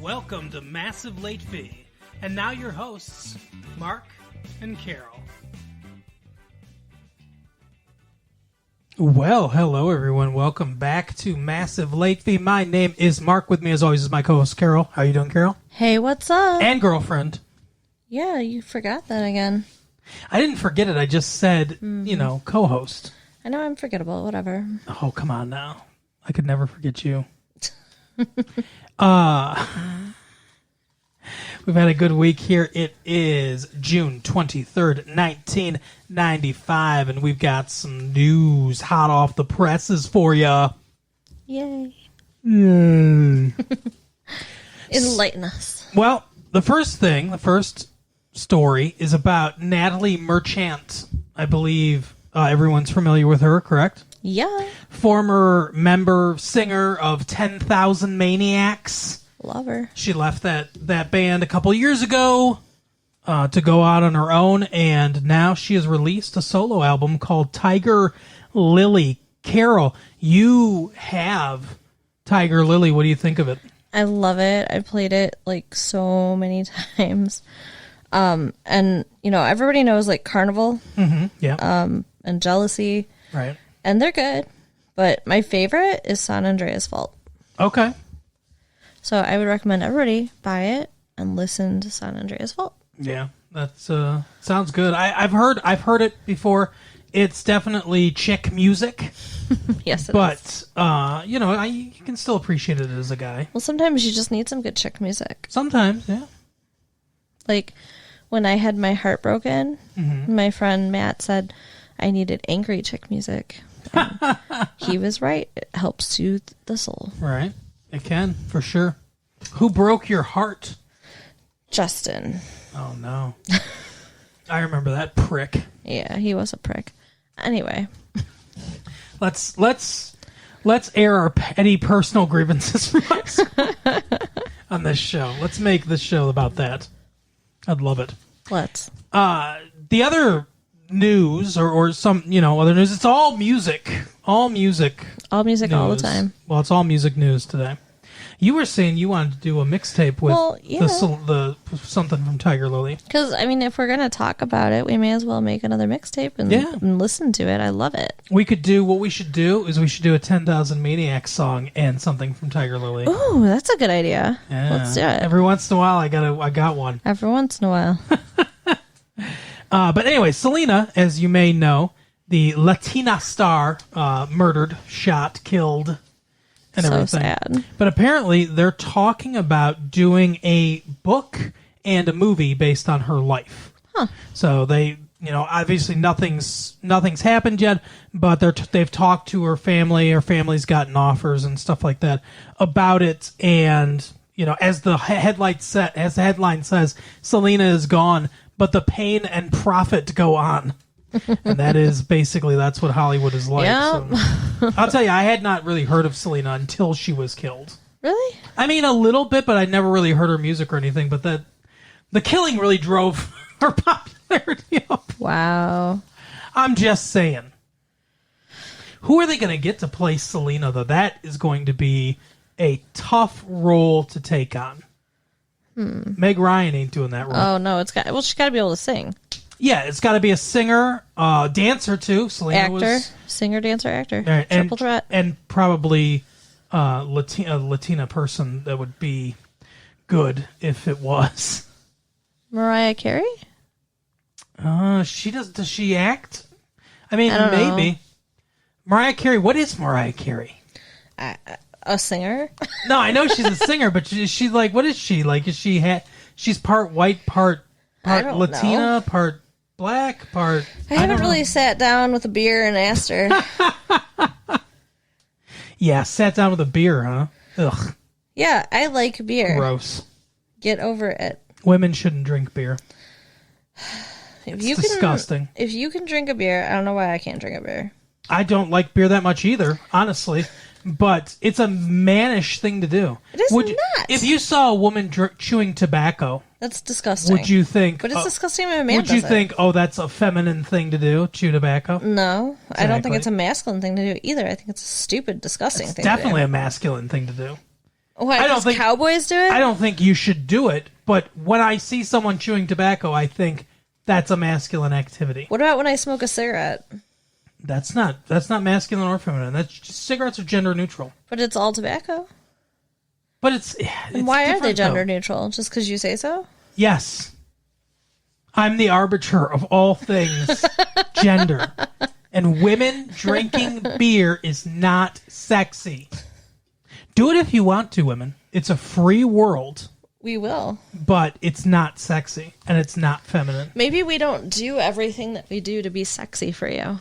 Welcome to Massive Late Fee. And now your hosts, Mark and Carol. Well, hello everyone. Welcome back to Massive Late Fee. My name is Mark. With me as always is my co-host Carol. How you doing, Carol? Hey, what's up? And girlfriend. Yeah, you forgot that again. I didn't forget it. I just said, co-host. I know I'm forgettable. Whatever. Oh, come on now. I could never forget you. We've had a good week here. It is June 23rd, 1995, and we've got some news hot off the presses for you. Yay. Yay. Enlighten us. Well, the first story is about Natalie Merchant. I believe everyone's familiar with her, correct? Yeah. Former member, singer of 10,000 Maniacs. Love her. She left that band a couple years ago to go out on her own, and now she has released a solo album called Tiger Lily. Carol, you have Tiger Lily. What do you think of it? I love it. I played it like so many times. And everybody knows like Carnival. Mm-hmm. Yeah. And Jealousy. Right. And they're good. But my favorite is San Andreas Fault. Okay. So I would recommend everybody buy it and listen to San Andreas Fault. Yeah, that's sounds good. I've heard it before. It's definitely chick music. Yes, it is. You can still appreciate it as a guy. Well, sometimes you just need some good chick music. Sometimes, yeah. Like when I had my heart broken, my friend Matt said I needed angry chick music. And he was right. It helps soothe the soul. Right. It can, for sure. Who broke your heart? Justin. Oh, no. I remember that prick. Yeah, he was a prick. Anyway. Let's air our petty personal grievances from us on this show. Let's make this show about that. I'd love it. Let's. The other news or some, other news, it's all music. All music. All music news. all the time. Well, it's all music news today. You were saying you wanted to do a mixtape with the something from Tiger Lily. Because, if we're going to talk about it, we may as well make another mixtape and listen to it. I love it. What we should do is we should do a 10,000 Maniacs song and something from Tiger Lily. Ooh, that's a good idea. Yeah. Let's do it. Every once in a while, I got one. Every once in a while. But anyway, Selena, as you may know, the Latina star, murdered, shot, killed, and so everything. Sad. But apparently they're talking about doing a book and a movie based on her life. Huh. So they, obviously nothing's happened yet, but they've talked to her family. Her family's gotten offers and stuff like that about it. And, as the headline says, Selena is gone, but the pain and profit go on. And that's what Hollywood is like. Yep. So, I'll tell you, I had not really heard of Selena until she was killed. Really? A little bit, but I never really heard her music or anything. But the killing really drove her popularity up. Wow. I'm just saying. Who are they going to get to play Selena, though? That is going to be a tough role to take on. Meg Ryan ain't doing that role. Oh, no. She's got to be able to sing. Yeah, it's got to be a singer, dancer too. Selena Singer, dancer, actor. Right, Triple threat. And probably a Latina person that would be good if it was. Mariah Carey? Does she act? I don't maybe. know. Mariah Carey, what is Mariah Carey? A singer? No, I know she's a singer, but she's like, what is she? Like, she's part white, part Latina, part black, part... I haven't really sat down with a beer and asked her. Yeah, sat down with a beer, huh? Ugh. Yeah, I like beer. Gross. Get over it. Women shouldn't drink beer. It's disgusting. If you can drink a beer, I don't know why I can't drink a beer. I don't like beer that much either, honestly. But it's a mannish thing to do. It is not. If you saw a woman chewing tobacco, that's disgusting. Would you think? But it's disgusting when a man would you think, that's a feminine thing to do, chew tobacco? No, exactly. I don't think it's a masculine thing to do either. I think it's a stupid, disgusting thing to do. Definitely a masculine thing to do. Why? I don't Because think cowboys do it? I don't think you should do it, but when I see someone chewing tobacco, I think that's a masculine activity. What about when I smoke a cigarette? That's not masculine or feminine. Cigarettes are gender neutral. But it's all tobacco. But it's And why are they different, gender though. neutral? Just because you say so? Yes. I'm the arbiter of all things gender. And women drinking beer is not sexy. Do it if you want to, women. It's a free world, We will. but it's not sexy and it's not feminine. Maybe we don't do everything that we do to be sexy for you.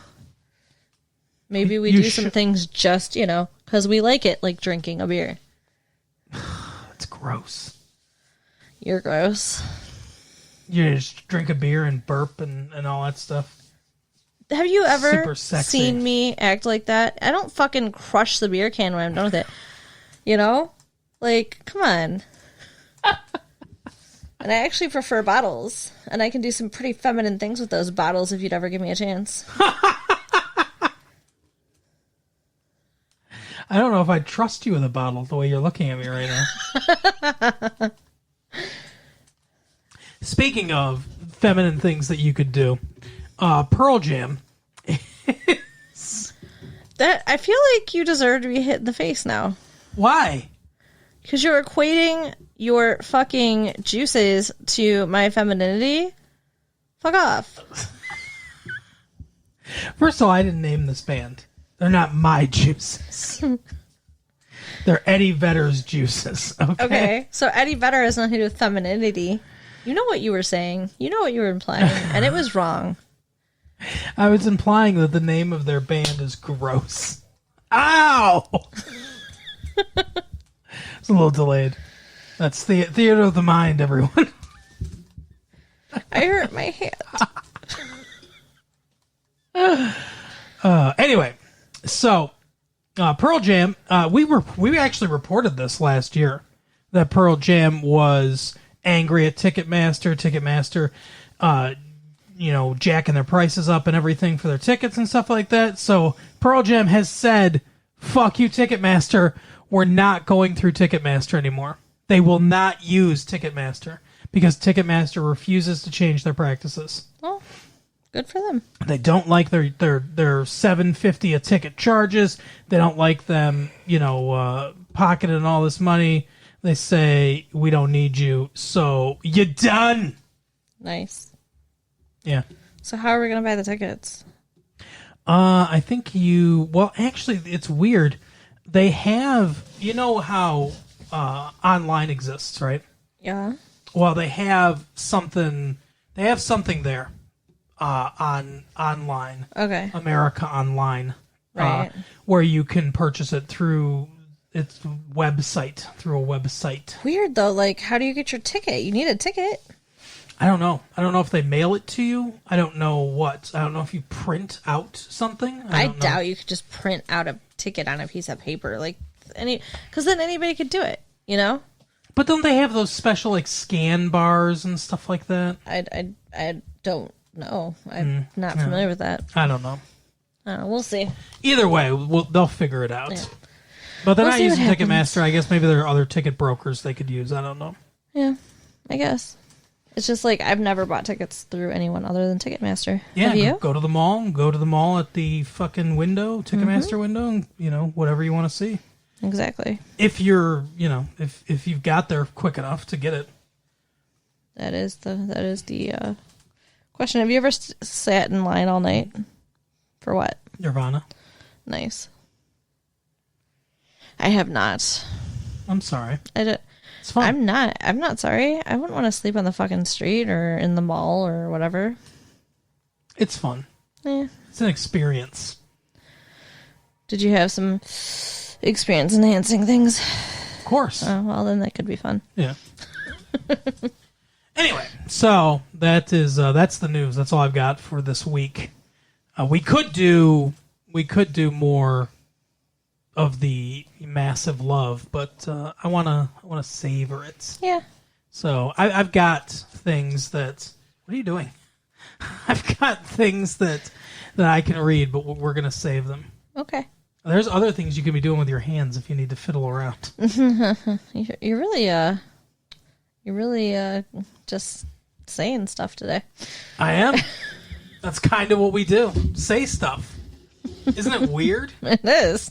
Maybe we You do some should- things just, because we like it, like drinking a beer. It's gross. You're gross. You just drink a beer and burp and all that stuff. Have you ever Super sexy. seen me act like that? I don't fucking crush the beer can when I'm done with it. Like, come on. And I actually prefer bottles. And I can do some pretty feminine things with those bottles if you'd ever give me a chance. I don't know if I trust you with a bottle the way you're looking at me right now. Speaking of feminine things that you could do, Pearl Jam. That I feel like you deserve to be hit in the face now. Why? Because you're equating your fucking juices to my femininity. Fuck off. First of all, I didn't name this band. They're not my juices. They're Eddie Vedder's juices. Okay, so Eddie Vedder has nothing to do with femininity. You know what you were saying. You know what you were implying. And it was wrong. I was implying that the name of their band is gross. Ow! It's a little delayed. That's the theater of the mind, everyone. I hurt my hand. Anyway, so Pearl Jam. We actually reported this last year that Pearl Jam was angry at Ticketmaster. Ticketmaster, jacking their prices up and everything for their tickets and stuff like that. So Pearl Jam has said, "Fuck you, Ticketmaster. We're not going through Ticketmaster anymore. They will not use Ticketmaster because Ticketmaster refuses to change their practices." Well, good for them. They don't like their $7.50 a ticket charges. They don't like them, pocketing all this money. They say, "We don't need you, so you're done." Nice. Yeah. So how are we going to buy the tickets? I think actually, it's weird. They have, how online exists, right? Yeah. Well, they have something there online. Okay. America Online. Right. Where you can purchase it through its website, through a website. Weird, though. Like, how do you get your ticket? You need a ticket. I don't know. I don't know if they mail it to you. I don't know what. I don't know if you print out something. I don't know. doubt you could just print out a ticket on a piece of paper. Like, because then anybody could do it, But don't they have those special, scan bars and stuff like that? I don't know. I'm not familiar with that. I don't know. We'll see. Either way, they'll figure it out. Yeah. But they're We'll not see what using happens. Ticketmaster. I guess maybe there are other ticket brokers they could use. I don't know. Yeah, I guess. It's just like I've never bought tickets through anyone other than Ticketmaster. Yeah, Have you? go to the mall. Go to the mall at the fucking window, Ticketmaster window, and whatever you want to see. Exactly. If you're, if you've got there quick enough to get it. That is the question. Have you ever sat in line all night? For what? Nirvana. Nice. I have not. I'm sorry. It's fun. I'm not sorry. I wouldn't want to sleep on the fucking street or in the mall or whatever. It's fun. Yeah. It's an experience. Did you have some experience enhancing things? Of course. Oh, well, then that could be fun. Yeah. Anyway, so that's the news. That's all I've got for this week. We could do more of the massive love, but I wanna savor it. Yeah. So I've got things that. What are you doing? I've got things that I can read, but we're gonna save them. Okay. There's other things you can be doing with your hands if you need to fiddle around. You're really just saying stuff today. I am. That's kind of what we do. Say stuff. Isn't it weird? It is.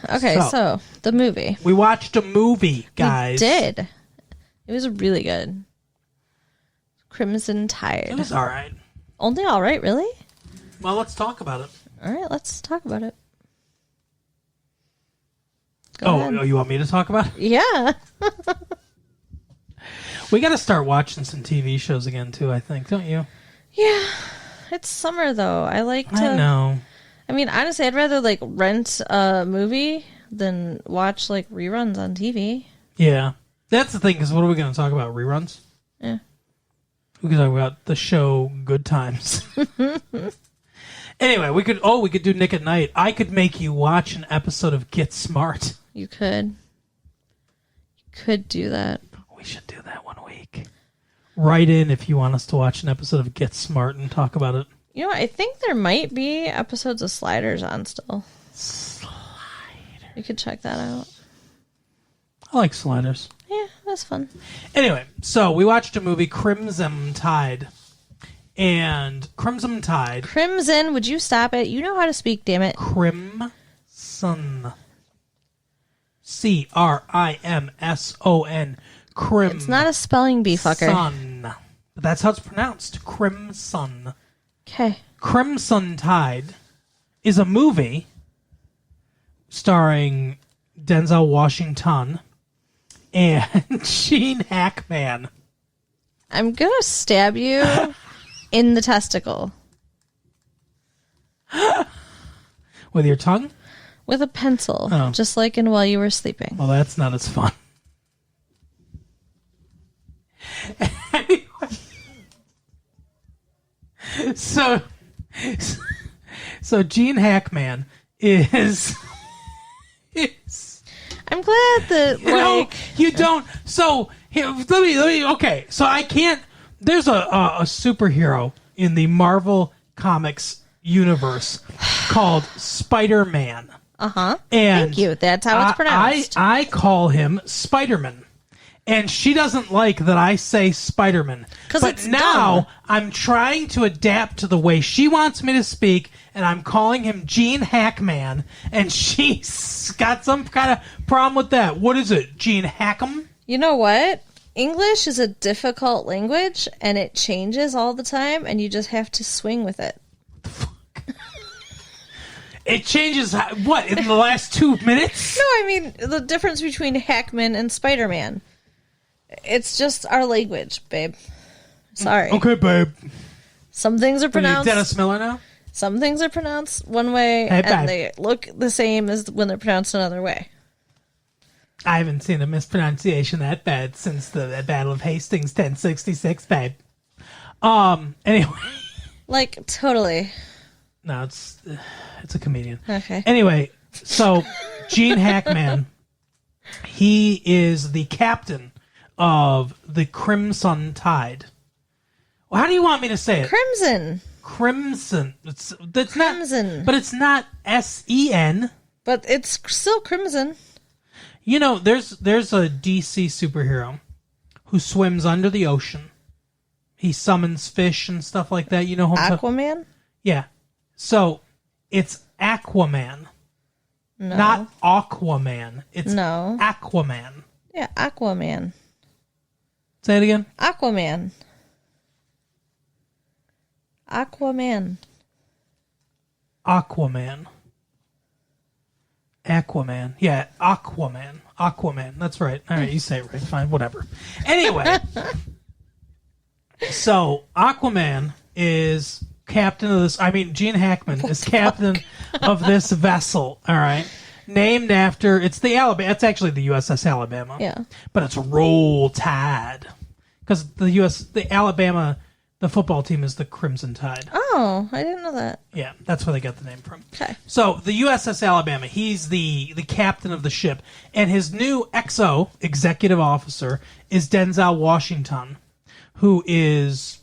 Okay, so the movie. We watched a movie, guys. We did. It was really good. Crimson Tide. It was all right. Only all right, really? Well, let's talk about it. All right, let's talk about it. Go ahead. You want me to talk about it? Yeah. We got to start watching some TV shows again, too, I think. Don't you? Yeah. It's summer, though. I know. I mean, honestly, I'd rather, rent a movie than watch, reruns on TV. Yeah. That's the thing, because what are we going to talk about? Reruns? Yeah. We could talk about the show Good Times. Anyway, we could do Nick at Night. I could make you watch an episode of Get Smart. You could. You could do that. We should do that one week. Write in if you want us to watch an episode of Get Smart and talk about it. You know what? I think there might be episodes of Sliders on still. Sliders. You could check that out. I like Sliders. Yeah, that's fun. Anyway, so we watched a movie, Crimson Tide. And Crimson Tide. Crimson, would you stop it? You know how to speak, damn it. Crimson. Crimson. Crim. It's not a spelling bee, fucker. Sun. But that's how it's pronounced. Crimson. Okay. Crimson Tide is a movie starring Denzel Washington and Gene Hackman. I'm going to stab you in the testicle. With your tongue? With a pencil. Oh. Just like in While You Were Sleeping. Well, that's not as fun. Anyway. So Gene Hackman is I'm glad that, you don't. So here, let me. Okay, so I can't. There's a superhero in the Marvel Comics universe called Spider-Man. Uh-huh. And thank you. That's how it's pronounced. I call him Spider-Man. And she doesn't like that I say Spider-Man. But now dumb. I'm trying to adapt to the way she wants me to speak, and I'm calling him Gene Hackman, and she's got some kind of problem with that. What is it, Gene Hackham? You know what? English is a difficult language, and it changes all the time, and you just have to swing with it. It changes, what, in the last 2 minutes? No, I mean, the difference between Hackman and Spider-Man. It's just our language, babe. Sorry. Okay, babe. Some things are pronounced... Are you Dennis Miller now? Some things are pronounced one way, and they look the same as when they're pronounced another way. I haven't seen a mispronunciation that bad since the Battle of Hastings, 1066, babe. Anyway. Totally. No, it's a comedian. Okay. Anyway, so Gene Hackman, he is the captain of the Crimson Tide. Well, how do you want me to say it? Crimson. Crimson. That's Crimson. Not, but it's not S-E-N. But it's still crimson. You know, there's a DC superhero who swims under the ocean. He summons fish and stuff like that. You know who Aquaman? Yeah. So, it's Aquaman. No. Not Aquaman. It's No. Aquaman. Yeah, Aquaman. Say it again. Aquaman. Aquaman. Aquaman. Aquaman. Yeah, Aquaman. Aquaman. That's right. All right, you say it right. Fine, whatever. Anyway. So, Aquaman is captain of this... Gene Hackman is captain of this vessel, all right? Named after... It's the Alabama... It's actually the USS Alabama. Yeah. But it's Roll Tide. Because the Alabama... The football team is the Crimson Tide. Oh, I didn't know that. Yeah, that's where they got the name from. Okay. So the USS Alabama, he's the captain of the ship, and his new XO, executive officer, is Denzel Washington, who is,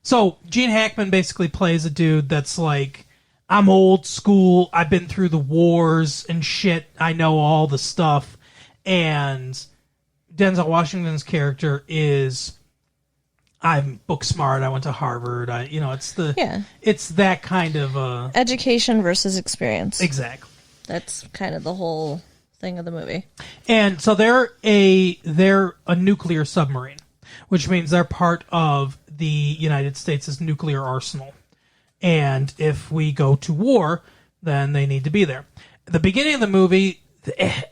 so Gene Hackman basically plays a dude that's like I'm old school. I've been through the wars and shit. I know all the stuff. And Denzel Washington's character is, I'm book smart. I went to Harvard. It's that kind of education versus experience. Exactly. That's kind of the whole thing of the movie. And so they're a nuclear submarine, which means they're part of the United States' nuclear arsenal. And if we go to war, then they need to be there. At the beginning of the movie,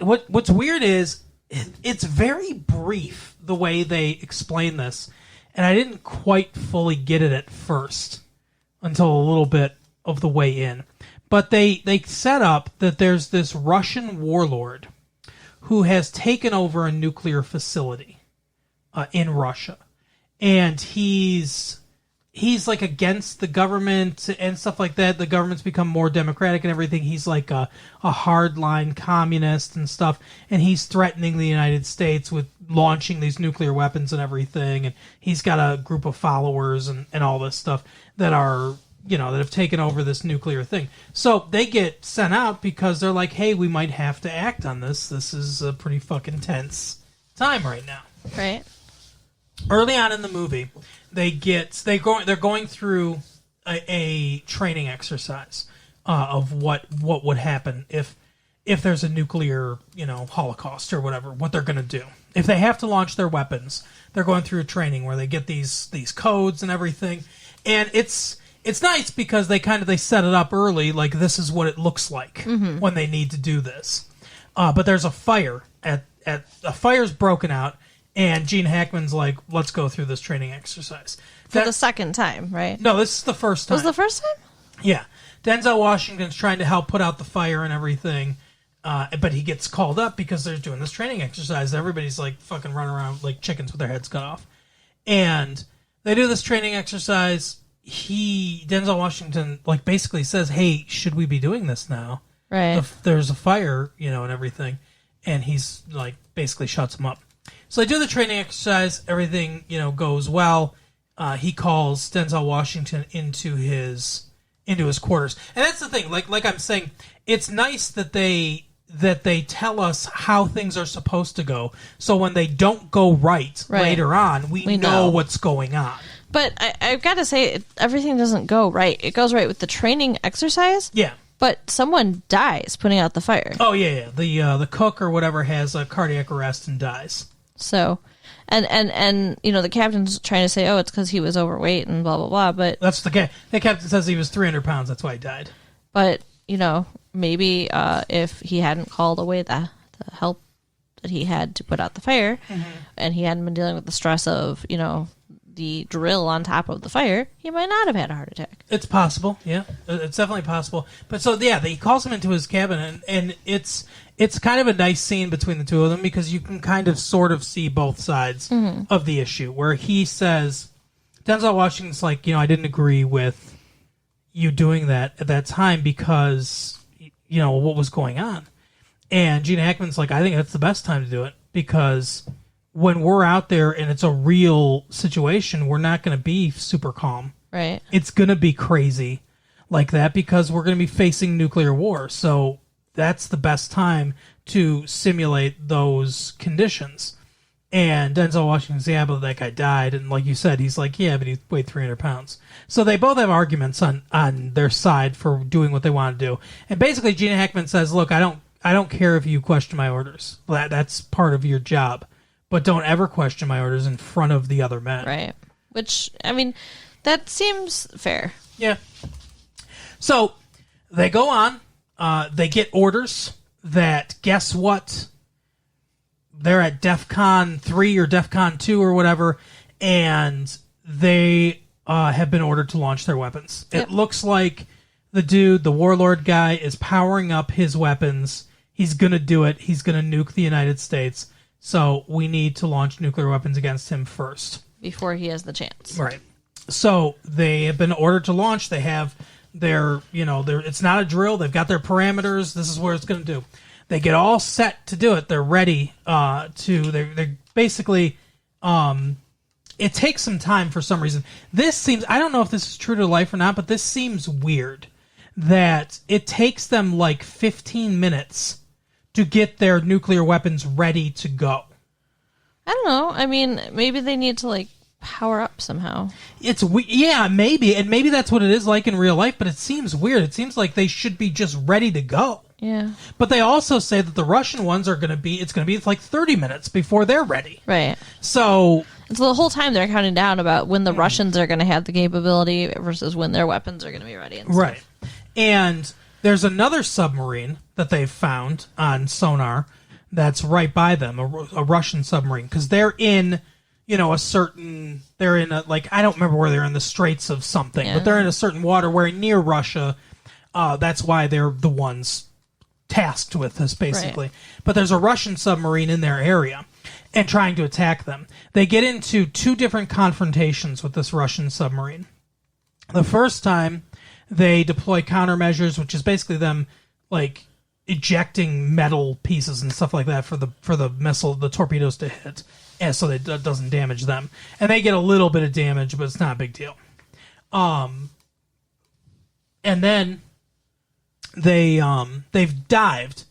what's weird is it's very brief the way they explain this. And I didn't quite fully get it at first until a little bit of the way in. But they set up that there's this Russian warlord who has taken over a nuclear facility in Russia. And he's like against the government and stuff like that. The government's become more democratic and everything. He's like a hardline communist and stuff. And he's threatening the United States with launching these nuclear weapons and everything. And he's got a group of followers and all this stuff that are, that have taken over this nuclear thing. So they get sent out because they're like, hey, we might have to act on this. This is a pretty fucking tense time right now. Right. Early on in the movie, they're going through a training exercise of what would happen if there's a nuclear holocaust or whatever, what they're going to do if they have to launch their weapons. They're going through a training where they get these codes and everything, and it's nice because they set it up early, like this is what it looks like when they need to do this. But there's a fire a fire's broken out. And Gene Hackman's like, let's go through this training exercise. For the second time, right? No, this is the first time. Was it the first time? Yeah. Denzel Washington's trying to help put out the fire and everything, but he gets called up because they're doing this training exercise. Everybody's like fucking running around like chickens with their heads cut off. And they do this training exercise. Denzel Washington like basically says, hey, should we be doing this now? Right. If there's a fire, and everything. And he's like basically shuts him up. So they do the training exercise. Everything, goes well. He calls Denzel Washington into his quarters, and that's the thing. Like I'm saying, it's nice that they tell us how things are supposed to go. So when they don't go right later on, we know what's going on. But I've got to say, everything doesn't go right. It goes right with the training exercise. Yeah. But someone dies putting out the fire. Oh yeah. The cook or whatever has a cardiac arrest and dies. So, and the captain's trying to say, oh, it's because he was overweight and blah, blah, blah. But that's the captain says he was 300 pounds. That's why he died. But, maybe if he hadn't called away the help that he had to put out the fire, and he hadn't been dealing with the stress of, the drill on top of the fire, he might not have had a heart attack. It's possible, yeah. It's definitely possible. But so, yeah, he calls him into his cabin, and it's kind of a nice scene between the two of them because you can kind of sort of see both sides of the issue, where he says, Denzel Washington's like, I didn't agree with you doing that at that time because, what was going on. And Gene Hackman's like, I think that's the best time to do it because when we're out there and it's a real situation, we're not going to be super calm. Right. It's going to be crazy like that because we're going to be facing nuclear war. So that's the best time to simulate those conditions. And Denzel Washington's, yeah, but that guy died. And like you said, he's like, yeah, but he weighed 300 pounds. So they both have arguments on their side for doing what they want to do. And basically, Gene Hackman says, look, I don't care if you question my orders. That's part of your job. But don't ever question my orders in front of the other men. Right. Which, that seems fair. Yeah. So they go on. They get orders that, guess what? They're at DEFCON 3 or DEFCON 2 or whatever, and they have been ordered to launch their weapons. Yep. It looks like the warlord guy, is powering up his weapons. He's going to do it. He's going to nuke the United States. So we need to launch nuclear weapons against him first. Before he has the chance. Right. So they have been ordered to launch. They have it's not a drill. They've got their parameters. This is where it's going to do. They get all set to do it. They're ready they're basically, it takes some time for some reason. This seems, I don't know if this is true to life or not, but this seems weird. that it takes them like 15 minutes to get their nuclear weapons ready to go. I don't know. I mean, maybe they need to like power up somehow. Yeah, maybe, and maybe that's what it is like in real life. But it seems weird. It seems like they should be just ready to go. Yeah. But they also say that the Russian ones are going to be. It's going to be like 30 minutes before they're ready. Right. So the whole time they're counting down about when the Russians are going to have the capability versus when their weapons are going to be ready. And stuff. Right. And there's another submarine that they've found on sonar that's right by them, a Russian submarine, because they're in, they're in a, like, I don't remember where they're in the Straits of something, but they're in a certain waterway near Russia. That's why they're the ones tasked with this, basically. Right. But there's a Russian submarine in their area and trying to attack them. They get into 2 different confrontations with this Russian submarine. The first time, they deploy countermeasures, which is basically them, like, ejecting metal pieces and stuff like that for the missile, the torpedoes to hit, and so that it doesn't damage them. And they get a little bit of damage, but it's not a big deal. And then they've dived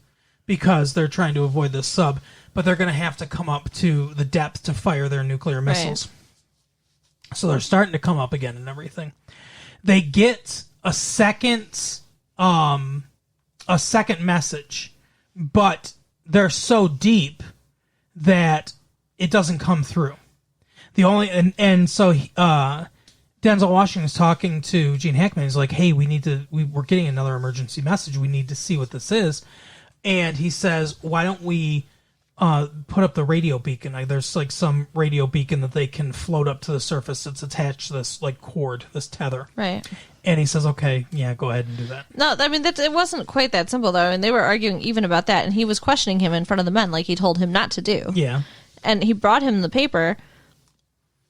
because they're trying to avoid this sub, but they're going to have to come up to the depth to fire their nuclear missiles. Right. So they're starting to come up again and everything. They get a second message, but they're so deep that it doesn't come through. So Denzel Washington is talking to Gene Hackman. He's like, "Hey, we're getting another emergency message. We need to see what this is." And he says, "Why don't we put up the radio beacon? There's like some radio beacon that they can float up to the surface. It's attached to this like cord, this tether." Right. And he says, "Okay, yeah, go ahead and do that." No, I mean, it wasn't quite that simple, though. And they were arguing even about that. And he was questioning him in front of the men, like he told him not to do. Yeah. And he brought him the paper,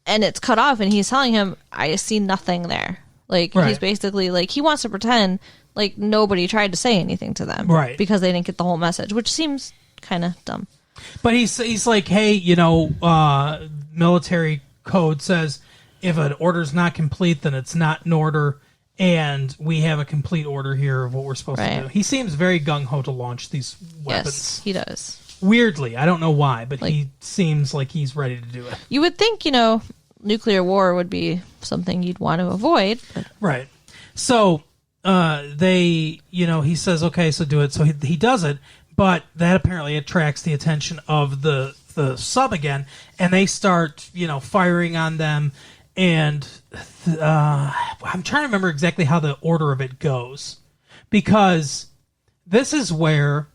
and it's cut off. And he's telling him, "I see nothing there." Like, He's basically, like, he wants to pretend like nobody tried to say anything to them. Right. Because they didn't get the whole message, which seems kind of dumb. But he's like, "Hey, military code says if an order's not complete, then it's not an order. And we have a complete order here of what we're supposed to do." He seems very gung-ho to launch these weapons. Yes, he does. Weirdly, I don't know why, but he seems like he's ready to do it. You would think, nuclear war would be something you'd want to avoid. But. Right. So he says, "Okay, so do it." So he does it, but that apparently attracts the attention of the sub again, and they start, firing on them. And I'm trying to remember exactly how the order of it goes, because this is where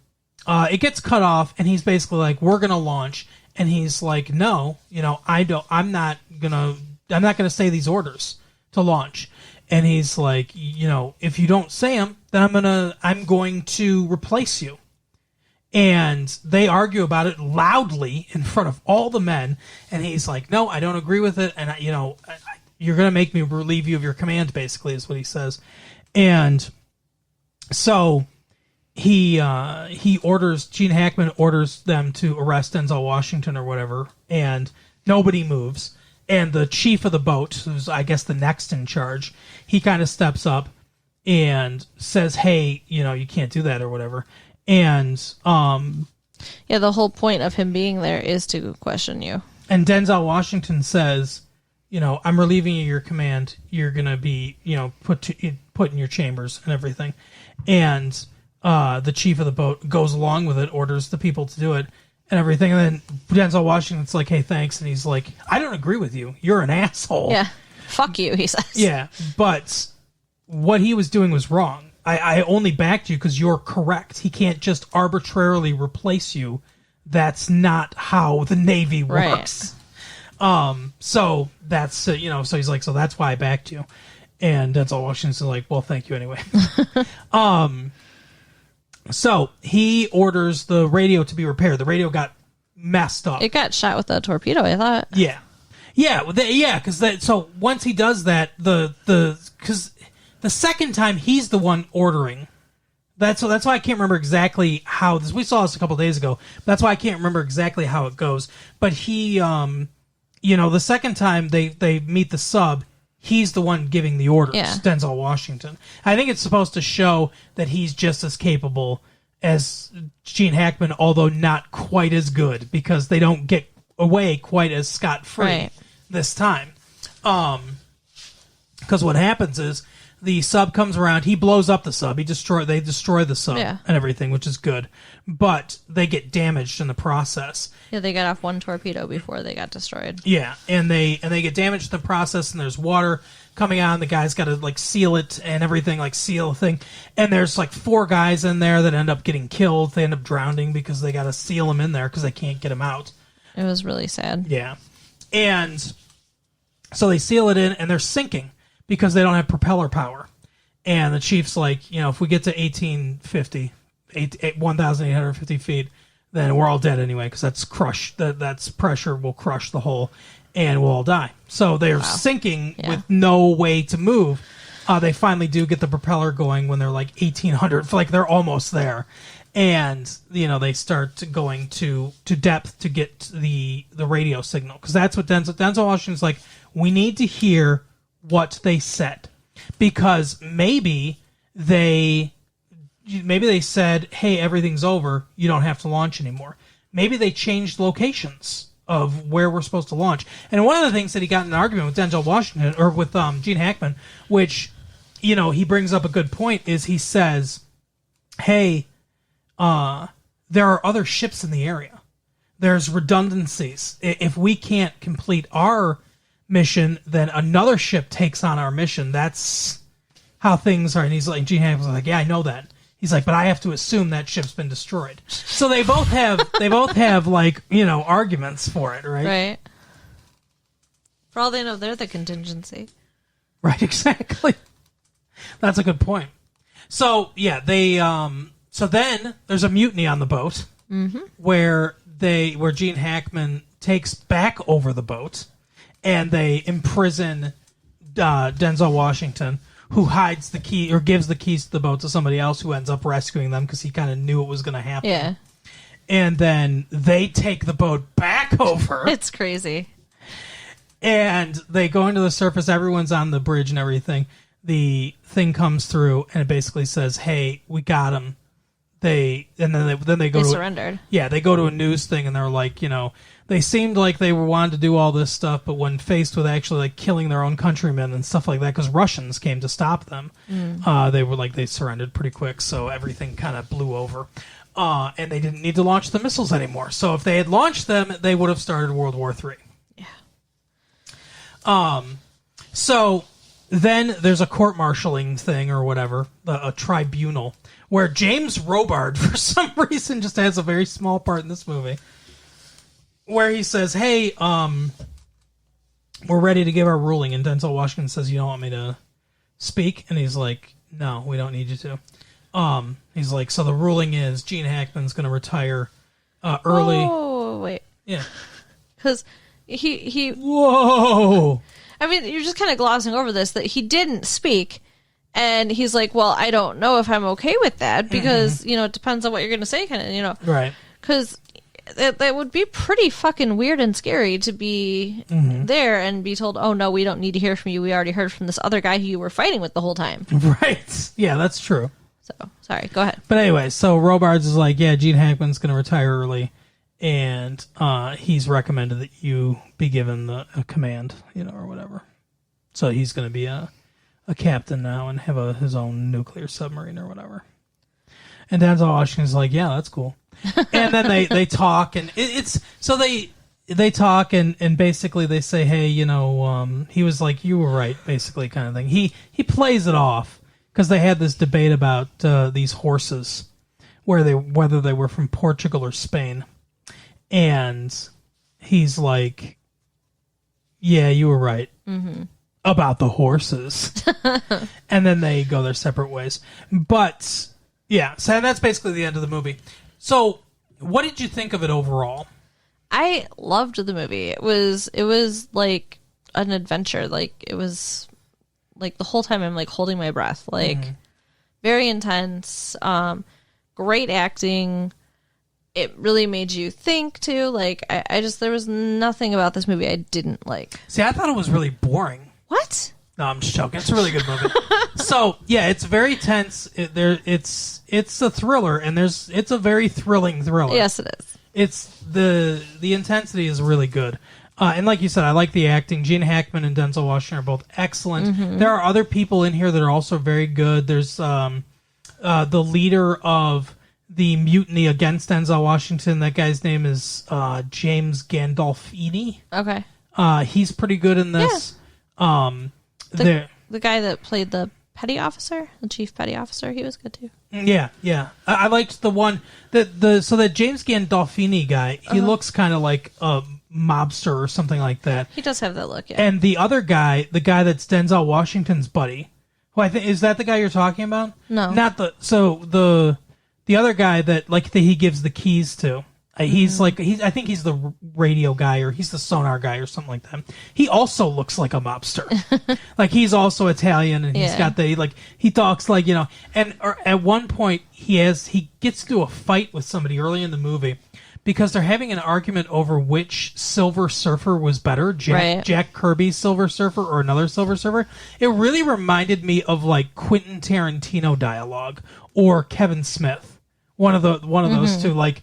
it gets cut off, and he's basically like, "We're gonna launch," and he's like, "No, I'm not gonna say these orders to launch." And he's like, "If you don't say them, then I'm going to replace you." And they argue about it loudly in front of all the men. And he's like, "No, I don't agree with it. And, you're going to make me relieve you of your command," basically, is what he says. And so Gene Hackman orders them to arrest Denzel Washington or whatever. And nobody moves. And the chief of the boat, who's, I guess, the next in charge, he kind of steps up and says, "Hey, you can't do that," or whatever. And the whole point of him being there is to question you. And Denzel Washington says, "I'm relieving you of your command. You're gonna be, put in your chambers and everything." And the chief of the boat goes along with it, orders the people to do it and everything. And then Denzel Washington's like, "Hey, thanks." And he's like, "I don't agree with you. You're an asshole." Yeah, fuck you, he says. Yeah, but what he was doing was wrong. I only backed you because you're correct. He can't just arbitrarily replace you. That's not how the Navy works. Right. So that's, so he's like, "So that's why I backed you." And Denzel Washington's like, "Well, thank you anyway." So he orders the radio to be repaired. The radio got messed up. It got shot with a torpedo, I thought. Yeah. Because so once he does that, because the second time he's the one ordering. That's why I can't remember exactly how this. We saw this a couple days ago. That's why I can't remember exactly how it goes. But he, the second time they meet the sub, he's the one giving the orders, Yeah. Denzel Washington. I think it's supposed to show that he's just as capable as Gene Hackman, although not quite as good, because they don't get away quite as scot-free Right. this time. Because what happens is the sub comes around, he blows up the sub, they destroy the sub Yeah. and everything, which is good, but they get damaged in the process. Yeah, they got off one torpedo before they got destroyed. Yeah, and they get damaged in the process, and there's water coming out, and the guy's got to like seal it and everything, like seal the thing. And there's like 4 guys in there that end up getting killed. They end up drowning because they got to seal them in there because they can't get them out. It was really sad. Yeah, and so they seal it in, and they're sinking because they don't have propeller power. And the chief's like, if we get to 1,850 feet, then we're all dead anyway, because that's pressure will crush the hull, and we'll all die. So they're sinking with no way to move. They finally do get the propeller going when they're like 1,800, like they're almost there. And, they start going to depth to get the radio signal, because that's what Denzel Washington's like, we need to hear what they said, because maybe they said, hey, everything's over, you don't have to launch anymore. Maybe they changed locations of where we're supposed to launch. And one of the things that he got in an argument with Denzel Washington, or with Gene Hackman, which, he brings up a good point, is he says, hey, there are other ships in the area. There's redundancies. If we can't complete our mission, then another ship takes on our mission. That's how things are. And he's like, Gene Hackman's like, yeah, I know that. He's like, but I have to assume that ship's been destroyed. So they both have like, arguments for it, right? Right. For all they know, they're the contingency. Right, exactly. That's a good point. So yeah, they so then there's a mutiny on the boat, where Gene Hackman takes back over the boat, and they imprison Denzel Washington, who hides the key or gives the keys to the boat to somebody else, who ends up rescuing them because he kind of knew it was going to happen. Yeah. And then they take the boat back over. It's crazy. And they go into the surface. Everyone's on the bridge and everything. The thing comes through, and it basically says, hey, we got him. Then they go They to surrendered. They go to a news thing, and they're like, they seemed like they wanted to do all this stuff, but when faced with actually like killing their own countrymen and stuff like that, because Russians came to stop them, they surrendered pretty quick, so everything kind of blew over. And they didn't need to launch the missiles anymore. So if they had launched them, they would have started World War III. Yeah. So then there's a court-martialing thing or whatever, a tribunal, where James Robard, for some reason, just has a very small part in this movie, where he says, hey, we're ready to give our ruling. And Denzel Washington says, you don't want me to speak? And he's like, no, we don't need you to. He's like, so the ruling is Gene Hackman's going to retire early. Oh, wait. Yeah. Because he... Whoa! I mean, you're just kind of glossing over this, that he didn't speak, and he's like, well, I don't know if I'm okay with that, because, it depends on what you're going to say, kind of, Right. Because that would be pretty fucking weird and scary to be there and be told, oh, no, we don't need to hear from you. We already heard from this other guy who you were fighting with the whole time. Right. Yeah, that's true. So, sorry, go ahead. But anyway, so Robards is like, yeah, Gene Hackman's going to retire early, and he's recommended that you be given a command, or whatever. So he's going to be a captain now and have his own nuclear submarine or whatever. And Denzel Washington's like, yeah, that's cool. And then they talk, and they talk, and basically they say, hey, he was like, you were right, basically, kind of thing. He plays it off, because they had this debate about these horses, whether they were from Portugal or Spain. And he's like, yeah, you were right about the horses. And then they go their separate ways. But, yeah, so that's basically the end of the movie. So, what did you think of it overall? I loved the movie. It was like an adventure. Like, it was like the whole time I'm like holding my breath. Like, very intense. Great acting. It really made you think too. Like, I just, there was nothing about this movie I didn't like. See, I thought it was really boring. What? No, I'm just joking. It's a really good movie. So yeah, it's very tense. It's a thriller, and it's a very thrilling thriller. Yes, it is. It's the intensity is really good. And like you said, I like the acting. Gene Hackman and Denzel Washington are both excellent. Mm-hmm. There are other people in here that are also very good. There's the leader of the mutiny against Denzel Washington. That guy's name is James Gandolfini. Okay. He's pretty good in this. The guy that played the petty officer, the chief petty officer, he was good too. Yeah. I liked the one so that James Gandolfini guy. He looks kind of like a mobster or something like that. He does have that look, yeah. And the other guy, the guy that's Denzel Washington's buddy, who I think is that the guy you're talking about? No, not the other guy that he gives the keys to. He's I think he's the radio guy or he's the sonar guy or something like that. He also looks like a mobster. He's also Italian and he's got he talks and at one point he gets into a fight with somebody early in the movie because they're having an argument over which Silver Surfer was better, Jack Kirby's Silver Surfer or another Silver Surfer. It really reminded me of Quentin Tarantino dialogue or Kevin Smith. One of those two like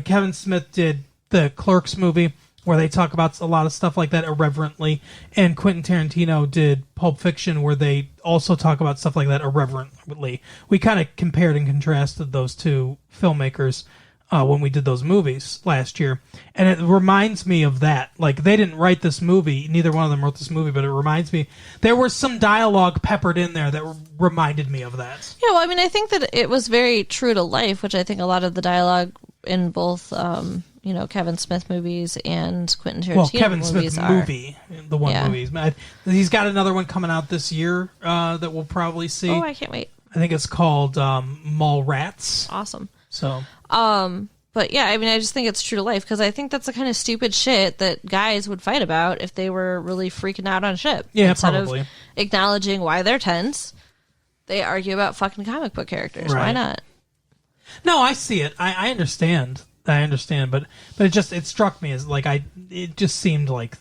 Kevin Smith did the Clerks movie where they talk about a lot of stuff like that irreverently, and Quentin Tarantino did Pulp Fiction where they also talk about stuff like that irreverently. We kind of compared and contrasted those two filmmakers when we did those movies last year, and it reminds me of that. They didn't write this movie, neither one of them wrote this movie, but it reminds me there was some dialogue peppered in there that reminded me of that. Yeah, well, I mean, I think that it was very true to life, which I think a lot of the dialogue in both Kevin Smith movies and Quentin Tarantino Kevin movies Smith are. movie, the one movie. He's got another one coming out this year that we'll probably see. Oh, I can't wait. I think it's called Mallrats. Awesome. So, but yeah, I mean, I just think it's true to life because I think that's the kind of stupid shit that guys would fight about if they were really freaking out on a ship. Yeah, Instead probably. of acknowledging why they're tense, they argue about fucking comic book characters. Right. Why not? No, I see it. I understand. But it struck me as it just seemed like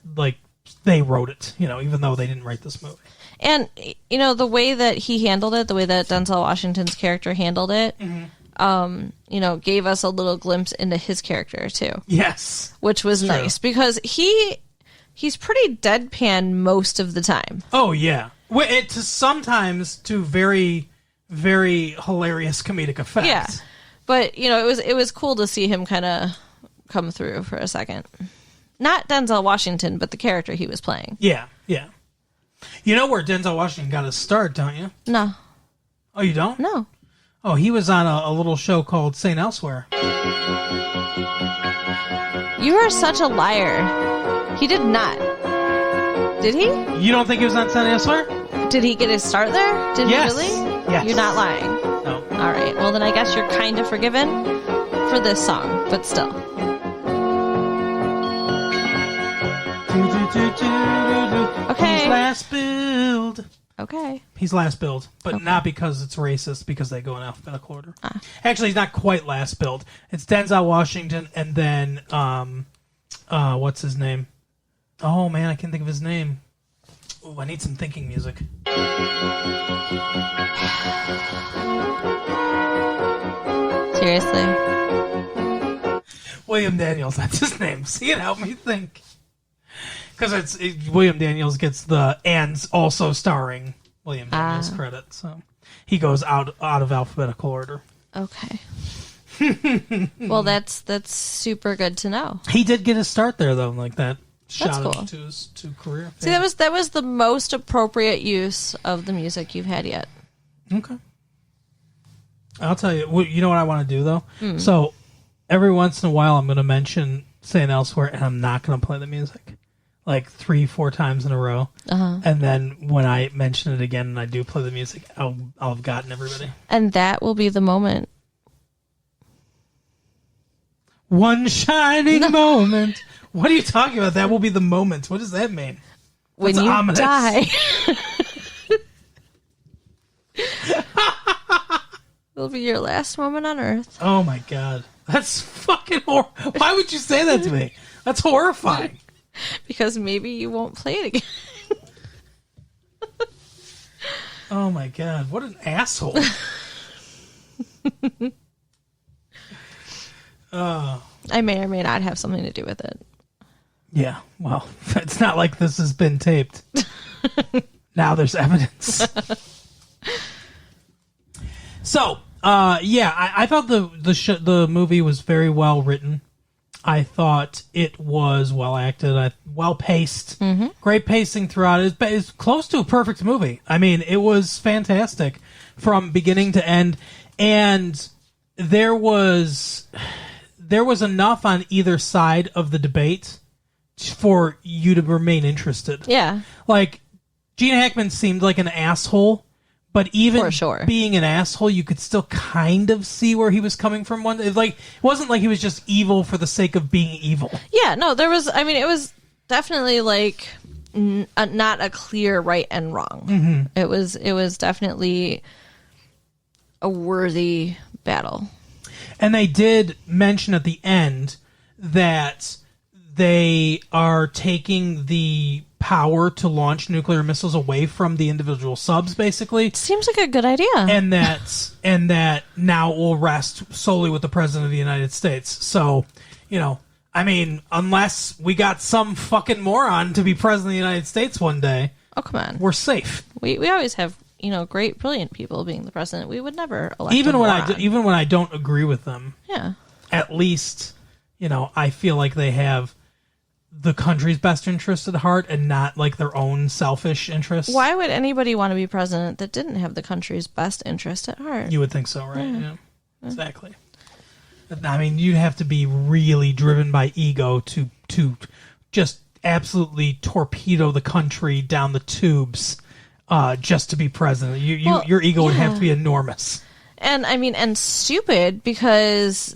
they wrote it, even though they didn't write this movie. And the way that he handled it, the way that Denzel Washington's character handled it, gave us a little glimpse into his character too. Yes, which was nice because he's pretty deadpan most of the time. Oh yeah, sometimes to very, very hilarious comedic effect. Yeah. But, it was cool to see him kind of come through for a second. Not Denzel Washington, but the character he was playing. Yeah. You know where Denzel Washington got his start, don't you? No. Oh, you don't? No. Oh, he was on a little show called St. Elsewhere. You are such a liar. He did not. Did he? You don't think he was on St. Elsewhere? Did he get his start there? Did yes. he really? Yes. You're not lying. No. All right. Well, then I guess you're kind of forgiven for this song, but still. Okay. He's last billed. Okay. He's last billed, but not because it's racist, because they go in alphabetical order. Actually, he's not quite last billed. It's Denzel Washington, and then what's his name? Oh man, I can't think of his name. Ooh, I need some thinking music. Seriously? William Daniels, that's his name. See, it helped me think. Because William Daniels gets the and also starring William Daniels credit, so he goes out of alphabetical order. Okay. Well, that's super good to know. He did get his start there though, like that. That's cool. Shot him to his career. See, that was the most appropriate use of the music you've had yet. Okay. I'll tell you. You know what I want to do though? So every once in a while, I'm going to mention St. Elsewhere, and I'm not going to play the music like 3-4 times in a row. And then when I mention it again and I do play the music, I'll have gotten everybody. And that will be the moment. One shining moment. What are you talking about? That will be the moment. What does that mean? When That's you ominous. die. It'll be your last moment on Earth. Oh my God. That's fucking horrible. Why would you say that to me? That's horrifying. Because maybe you won't play it again. Oh my God, what an asshole. I may or may not have something to do with it. Yeah, well, it's not like this has been taped. Now there's evidence. So, I thought the movie was very well written. I thought it was well acted, well paced, great pacing throughout. It's close to a perfect movie. I mean, it was fantastic from beginning to end, and there was enough on either side of the debate for you to remain interested. Yeah. Like, Gene Hackman seemed like an asshole, but even For sure. being an asshole, you could still kind of see where he was coming from. It wasn't like he was just evil for the sake of being evil. Yeah, no, it was definitely like not a clear right and wrong. Mm-hmm. It was definitely a worthy battle. And they did mention at the end that they are taking the power to launch nuclear missiles away from the individual subs, basically. Seems like a good idea. And that now it will rest solely with the President of the United States. So, I mean, unless we got some fucking moron to be President of the United States one day, oh, come on. we're safe. We always have, great, brilliant people being the president. We would never elect Even a when moron. even when I don't agree with them. Yeah. At least, I feel like they have the country's best interest at heart and not like their own selfish interests. Why would anybody want to be president that didn't have the country's best interest at heart? You would think so, right? Yeah. Exactly. I mean, you'd have to be really driven by ego to just absolutely torpedo the country down the tubes just to be president. Your ego would have to be enormous. And I mean, and stupid because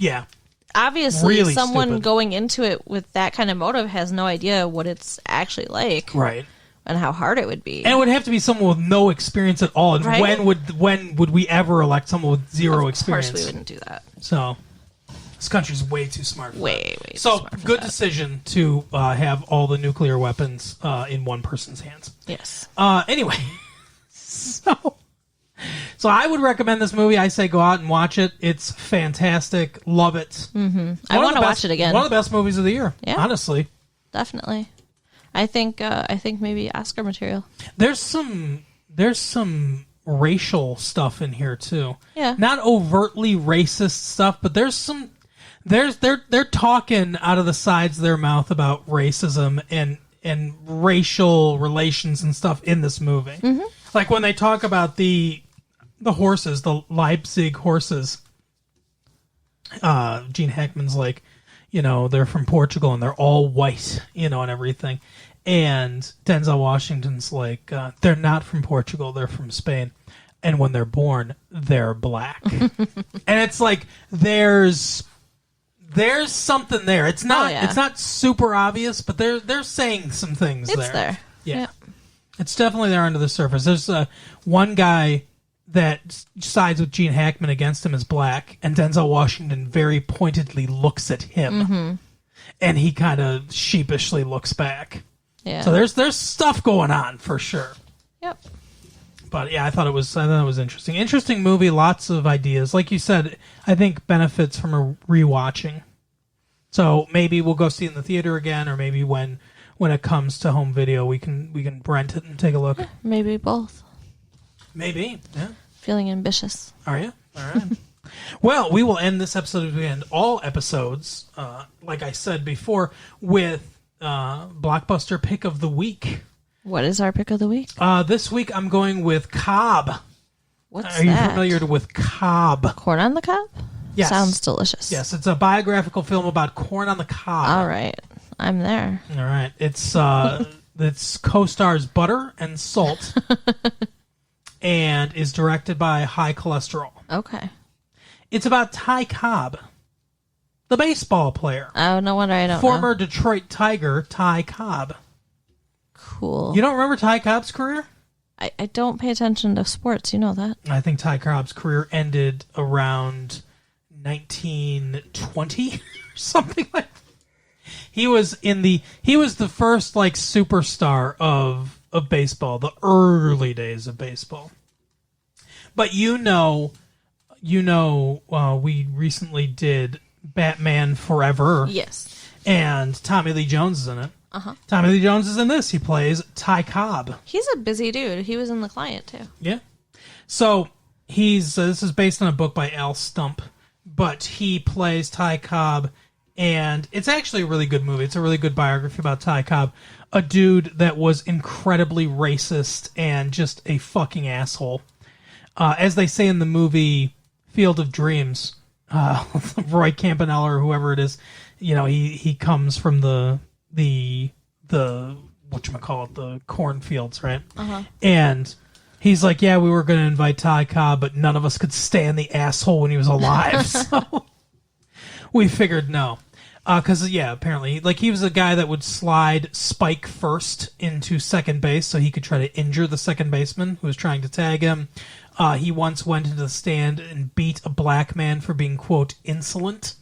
obviously really someone stupid. going into it with that kind of motive has no idea what it's actually like, Right? And how hard it would be. And it would have to be someone with no experience at all. And Right? when would we ever elect someone with zero experience? Of course, we wouldn't do that. So this country's way too smart. For Way that. too So smart for good that. decision to have all the nuclear weapons in one person's hands. Yes. Anyway, so I would recommend this movie. I say go out and watch it. It's fantastic. Love it. Mm-hmm. I want to watch it again. One of the best movies of the year. Yeah. Honestly, Definitely. I think maybe Oscar material. there's some racial stuff in here too. Yeah. Not overtly racist stuff, but there's some. They're talking out of the sides of their mouth about racism and racial relations and stuff in this movie. Mm-hmm. Like when they talk about the horses, the Leipzig horses. Gene Hackman's like, they're from Portugal and they're all white, and everything. And Denzel Washington's like, they're not from Portugal, they're from Spain. And when they're born, they're black. And it's like there's something there. It's not super obvious, but they're saying some things It's there. Yeah. Yep. It's definitely there under the surface. There's one guy that sides with Gene Hackman against him is black, and Denzel Washington very pointedly looks at him, and he kind of sheepishly looks back. Yeah. So there's stuff going on for sure. Yep. But yeah, I thought it was interesting. Interesting movie, lots of ideas. Like you said, I think benefits from a rewatching. So maybe we'll go see it in the theater again, or maybe when it comes to home video, we can rent it and take a look. Maybe both. Maybe, yeah. Feeling ambitious. Are you? All right. Well, we will end this episode as we end all episodes, like I said before, with Blockbuster Pick of the Week. What is our pick of the week? This week I'm going with Cobb. What's Are you that? familiar with Cobb? Corn on the cob? Yes. Sounds delicious. Yes, it's a biographical film about corn on the cob. All right. I'm there. All right. It's co-stars Butter and Salt and is directed by High Cholesterol. Okay. It's about Ty Cobb, the baseball player. Oh, no wonder I don't Former know. Detroit Tiger Ty Cobb. Cool. You don't remember Ty Cobb's career? I don't pay attention to sports. You know that. I think Ty Cobb's career ended around 1920 or something like that. He was the first like superstar of baseball, the early days of baseball. But we recently did Batman Forever. Yes. And Tommy Lee Jones is in it. Uh-huh. Tommy Lee Jones is in this. He plays Ty Cobb. He's a busy dude. He was in The Client, too. Yeah. So this is based on a book by Al Stump, but he plays Ty Cobb, and it's actually a really good movie. It's a really good biography about Ty Cobb, a dude that was incredibly racist and just a fucking asshole. As they say in the movie Field of Dreams, Roy Campanella or whoever it is, he comes from the whatchamacallit, the cornfields, right? Uh-huh. And he's like, yeah, we were going to invite Ty Cobb, but none of us could stand the asshole when he was alive. So we figured no. Because, apparently, he was a guy that would slide spike first into second base so he could try to injure the second baseman who was trying to tag him. He once went into the stand and beat a black man for being, quote, insolent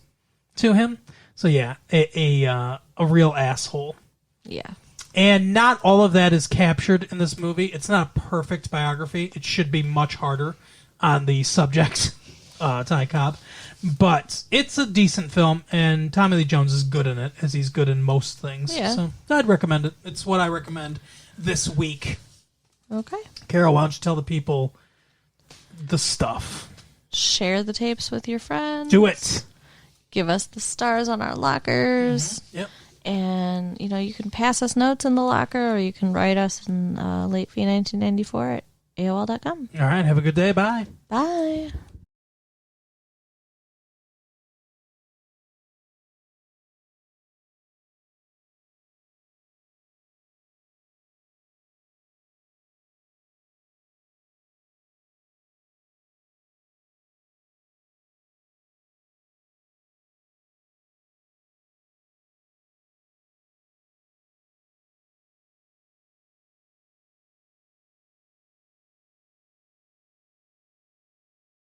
to him. So, yeah, a real asshole. Yeah. And not all of that is captured in this movie. It's not a perfect biography. It should be much harder on the subject, Ty Cobb. But it's a decent film, and Tommy Lee Jones is good in it, as he's good in most things. Yeah. So I'd recommend it. It's what I recommend this week. Okay. Carol, why don't you tell the people the stuff? Share the tapes with your friends. Do it. Give us the stars on our lockers. Mm-hmm. Yep. And, you can pass us notes in the locker, or you can write us in late fee 1994 at AOL.com. All right. Have a good day. Bye. Bye.